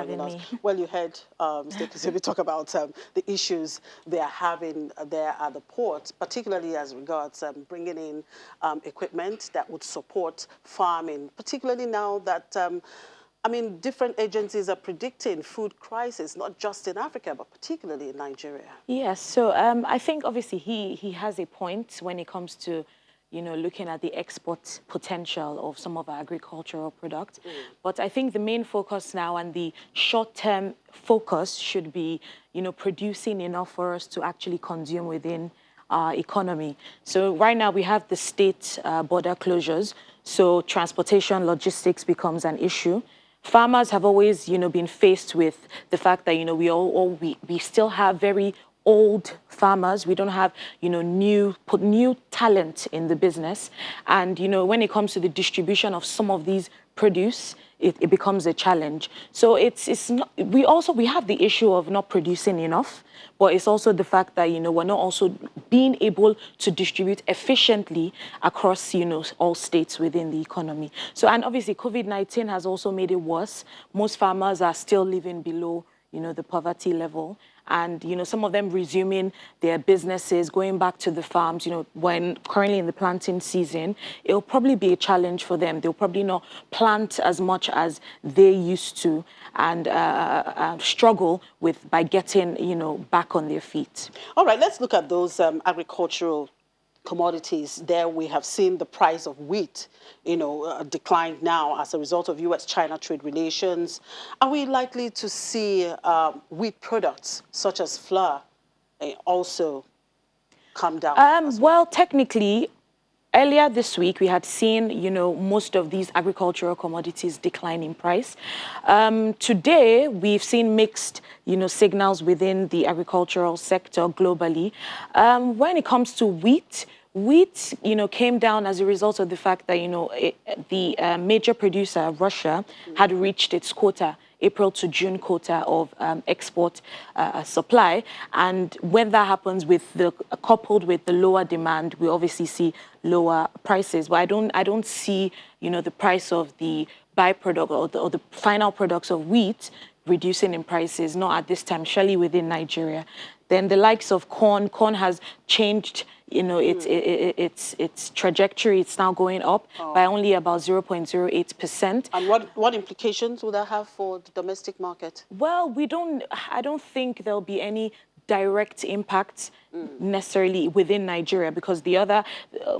joining us. Me. Well, you heard Mr. Kisebi talk about the issues they are having there at the port, particularly as regards bringing in equipment that would support farming, particularly now that I mean, different agencies are predicting food crisis, not just in Africa, but particularly in Nigeria. Yes, so I think obviously he has a point when it comes to, you know, looking at the export potential of some of our agricultural products. But I think the main focus now and the short-term focus should be, you know, producing enough for us to actually consume within our economy. So right now we have the state border closures, so transportation, logistics becomes an issue. Farmers have always, you know, been faced with the fact that, you know, we still have very old farmers. We don't have, you know, new talent in the business. And, you know, when it comes to the distribution of some of these produce, it becomes a challenge. So it's not, we have the issue of not producing enough, but it's also the fact that, you know, we're not also being able to distribute efficiently across, you know, all states within the economy. So, and obviously COVID-19 has also made it worse. Most farmers are still living below, you know, the poverty level. And, you know, some of them resuming their businesses, going back to the farms, you know, when currently in the planting season, it'll probably be a challenge for them. They'll probably not plant as much as they used to and struggle by getting, you know, back on their feet. All right, let's look at those agricultural commodities. There we have seen the price of wheat, you know, declined now as a result of U.S.-China trade relations. Are we likely to see wheat products such as flour also come down? Well, technically, earlier this week, we had seen, you know, most of these agricultural commodities decline in price. Today, we've seen mixed, you know, signals within the agricultural sector globally. When it comes to wheat, you know, came down as a result of the fact that, you know, the major producer, Russia, had reached its quota, April to June quota of export supply. And when that happens coupled with the lower demand, we obviously see lower prices. But I don't see, you know, the price of the byproduct or the final products of wheat reducing in prices, not at this time, surely within Nigeria. Then the likes of corn has changed, you know, its trajectory. It's now going up by only about 0.08%. And what implications would that have for the domestic market? Well, I don't think there'll be any direct impact necessarily within Nigeria, because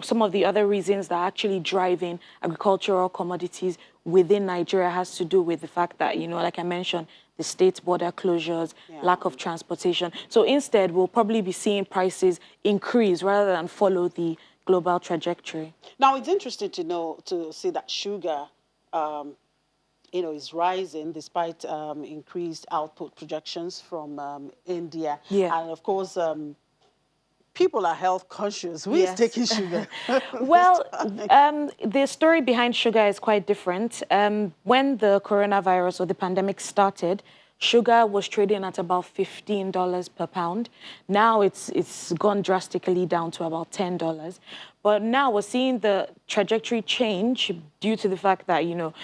some of the other reasons that are actually driving agricultural commodities within Nigeria has to do with the fact that, you know, like I mentioned, the state border closures, lack of transportation. So instead, we'll probably be seeing prices increase rather than follow the global trajectory. Now, it's interesting to see that sugar, you know, is rising despite increased output projections from India. Yeah. And of course, people are health conscious. Who is taking sugar? Well, the story behind sugar is quite different. When the coronavirus or the pandemic started, sugar was trading at about $15 per pound. Now it's gone drastically down to about $10. But now we're seeing the trajectory change due to the fact that, you know,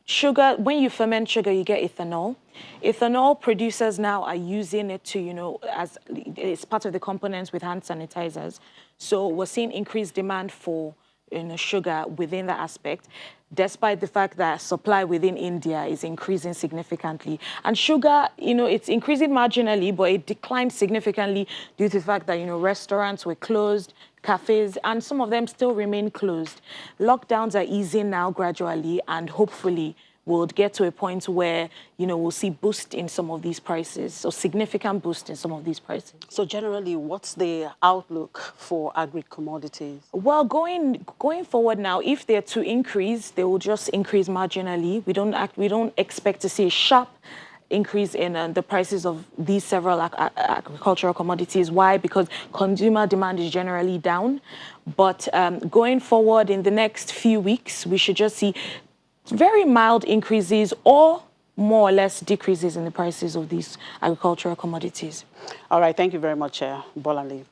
sugar, when you ferment sugar, you get ethanol. Ethanol producers now are using it to, you know, as it's part of the components with hand sanitizers. So we're seeing increased demand for, you know, sugar within that aspect, despite the fact that supply within India is increasing significantly. And sugar, you know, it's increasing marginally, but it declined significantly due to the fact that, you know, restaurants were closed, cafes, and some of them still remain closed. Lockdowns are easing now gradually, and hopefully we'll get to a point where, you know, we'll see boost in some of these prices, so significant boost in some of these prices. So generally, what's the outlook for agri-commodities? Well, going forward now, if they're to increase, they will just increase marginally. We don't expect to see a sharp increase in the prices of these several agricultural commodities. Why? Because consumer demand is generally down. But going forward in the next few weeks, we should just see very mild increases or more or less decreases in the prices of these agricultural commodities. All right. Thank you very much, Bolanle.